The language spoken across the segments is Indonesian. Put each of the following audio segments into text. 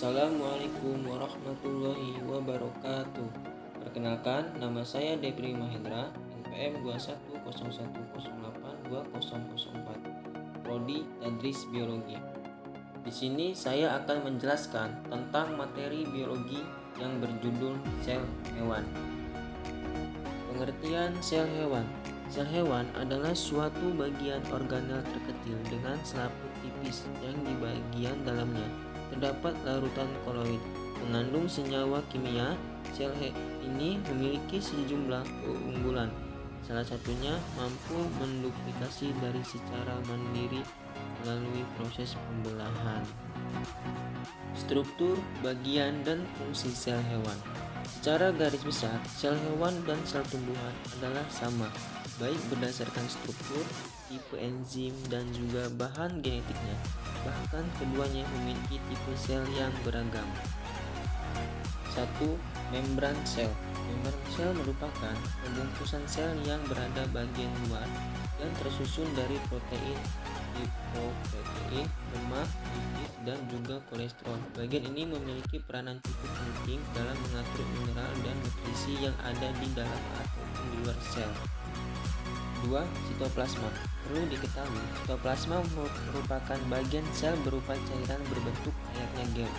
Assalamualaikum warahmatullahi wabarakatuh. Perkenalkan, nama saya Debri Mahendra, NPM 2101082004, Prodi Tadris Biologi. Di sini saya akan menjelaskan tentang materi biologi yang berjudul sel hewan. Pengertian sel hewan. Sel hewan adalah suatu bagian organel terkecil dengan selaput tipis yang di bagian dalamnya terdapat larutan koloid mengandung senyawa kimia. Sel ini memiliki sejumlah keunggulan. Salah satunya mampu menduplikasi dari secara mandiri melalui proses pembelahan. Struktur, bagian, dan fungsi sel hewan. Secara garis besar, sel hewan dan sel tumbuhan adalah sama, baik berdasarkan struktur, tipe enzim, dan juga bahan genetiknya. Bahkan keduanya memiliki tipe sel yang beragam. 1. Membran sel. Membran sel merupakan pembungkusan sel yang berada bagian luar dan tersusun dari protein, lipoprotein, lemak, lipid, dan juga kolesterol. Bagian ini memiliki peranan cukup penting dalam mengatur mineral dan nutrisi yang ada di dalam ataupun di luar sel. 2. Sitoplasma. Perlu diketahui, sitoplasma merupakan bagian sel berupa cairan berbentuk layaknya gel.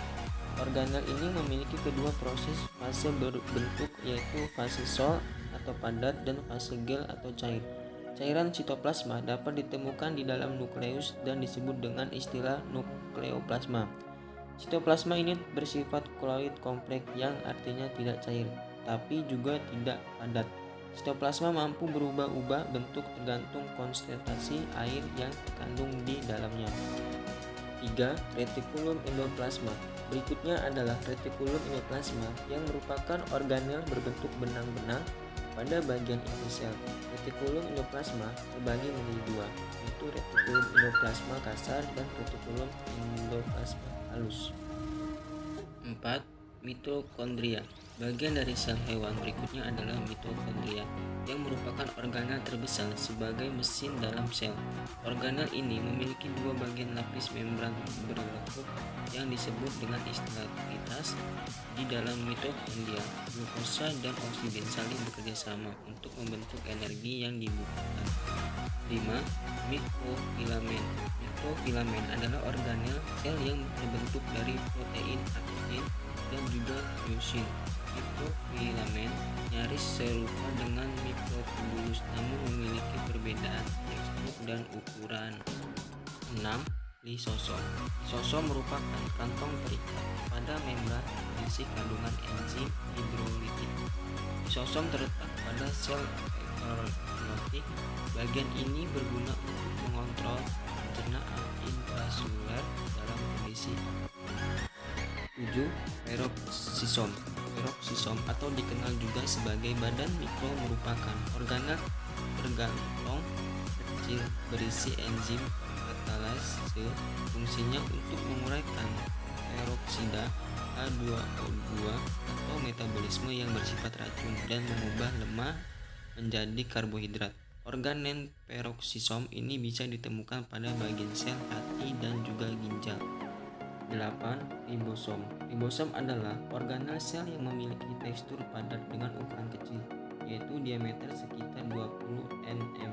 Organel ini memiliki kedua proses fase berbentuk, yaitu fase sol atau padat dan fase gel atau cair. Cairan sitoplasma dapat ditemukan di dalam nukleus dan disebut dengan istilah nukleoplasma. Sitoplasma ini bersifat koloid kompleks yang artinya tidak cair, tapi juga tidak padat. Sitoplasma mampu berubah-ubah bentuk tergantung konsentrasi air yang terkandung di dalamnya. 3. Retikulum endoplasma. Berikutnya adalah retikulum endoplasma yang merupakan organel berbentuk benang-benang pada bagian inti sel. Retikulum endoplasma terbagi menjadi dua, yaitu retikulum endoplasma kasar dan retikulum endoplasma halus. 4. Mitokondria. Bagian dari sel hewan berikutnya adalah mitokondria yang merupakan organel terbesar sebagai mesin dalam sel. Organel ini memiliki dua bagian lapis membran berlekuk yang disebut dengan istilah entitas. Di dalam mitokondria, glukosa dan oksigen saling bekerja sama untuk membentuk energi yang dibutuhkan. 5. Mikrofilamen. Mikrofilamen adalah organel sel yang terbentuk dari protein aktin dan juga myosin. Mikrofilamen nyaris serupa dengan mikrotubulus namun memiliki perbedaan tekstur dan ukuran. 6. Lisosom. Lisosom merupakan kantong terikat pada membran berisi kandungan enzim hidrolitik. Lisosom terletak pada sel eukariotik. Bagian ini berguna untuk mengontrol pencernaan intraseluler dalam kondisi. 7. Peroksisom. Peroksisom atau dikenal juga sebagai badan mikro merupakan organel bergantung kecil berisi enzim katalase. Fungsinya untuk menguraikan peroksida H2O2 atau metabolisme yang bersifat racun dan mengubah lemak menjadi karbohidrat. Organel peroksisom ini bisa ditemukan pada bagian sel hati dan juga ginjal. 8. Ribosom. Ribosom adalah organel sel yang memiliki tekstur padat dengan ukuran kecil, yaitu diameter sekitar 20 nm.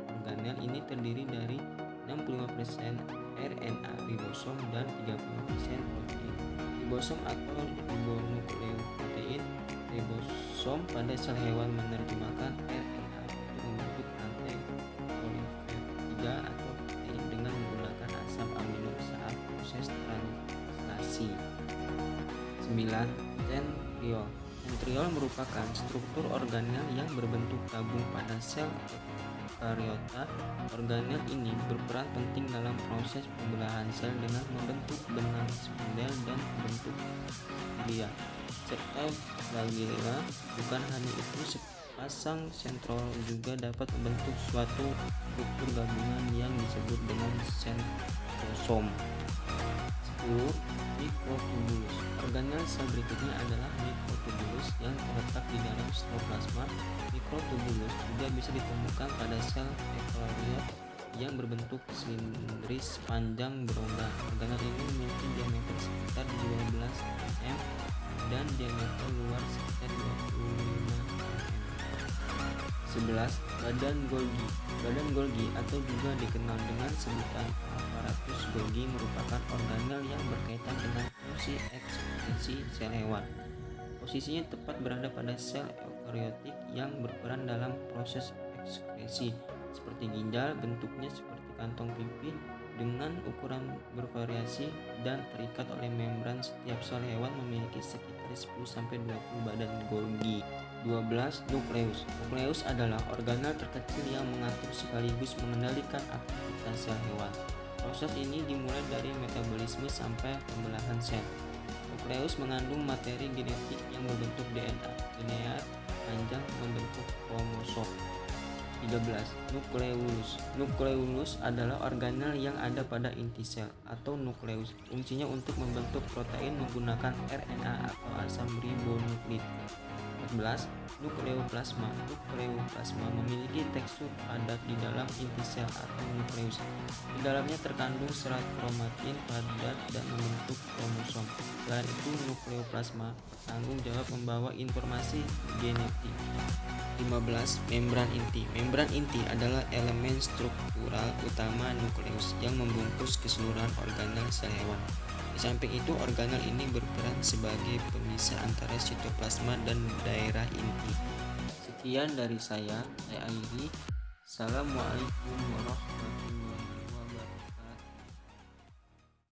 Organel ini terdiri dari 65% RNA ribosom dan 30% protein. Ribosom atau ribonukleoprotein. Ribosom pada sel hewan menerjemahkan RNA untuk membentuk rantai polipeptida atau protein dengan menggunakan asam amino saat proses translasi. 9. Sentriol. Sentriol merupakan struktur organel yang berbentuk tabung pada sel eukariota. Organel ini berperan penting dalam proses pembelahan sel dengan membentuk benang spindel dan membentuk glia serta flagella. Bukan hanya itu, sepasang sentriol juga dapat membentuk suatu struktur gabungan yang disebut dengan sentrosom. 10. Mikrotubulus. Organel sel berikutnya adalah mikrotubulus yang terletak di dalam sitoplasma. Mikrotubulus juga bisa ditemukan pada sel eukariot yang berbentuk silindris panjang berongga. Organel ini memiliki diameter sekitar 12 dengan diameter luar sekitar 25 cm. 11. Badan Golgi. Badan Golgi atau juga dikenal dengan sebutan aparatus Golgi merupakan organel yang berkaitan dengan fungsi ekskresi sel hewan. Posisinya tepat berada pada sel eukariotik yang berperan dalam proses ekskresi. Seperti ginjal, bentuknya seperti kantong pipi dengan ukuran bervariasi dan terikat oleh membran. Setiap sel hewan memiliki sekitar 10-20 badan Golgi. 12. Nukleus. Nukleus adalah organel terkecil yang mengatur sekaligus mengendalikan aktivitas sel hewan. Proses ini dimulai dari metabolisme sampai pembelahan sel. Nukleus mengandung materi genetik yang berbentuk DNA. DNA panjang membentuk kromosom. 13. Nukleolus. Nukleolus adalah organel yang ada pada inti sel atau nukleus. Fungsinya untuk membentuk protein menggunakan RNA atau asam ribonukleik. 14. Nukleoplasma. Nukleoplasma memiliki tekstur padat di dalam inti sel atau nukleus. Di dalamnya terkandung serat kromatin padat dan membentuk kromosom. Selain itu, nukleoplasma tanggung jawab membawa informasi genetik. 15. Membran inti. Membran inti adalah elemen struktural utama nukleus yang membungkus keseluruhan organel sel hewan. Di samping itu, organel ini berperan sebagai pemisah antara sitoplasma dan daerah inti. Sekian dari saya akhiri. Assalamualaikum warahmatullahi wabarakatuh.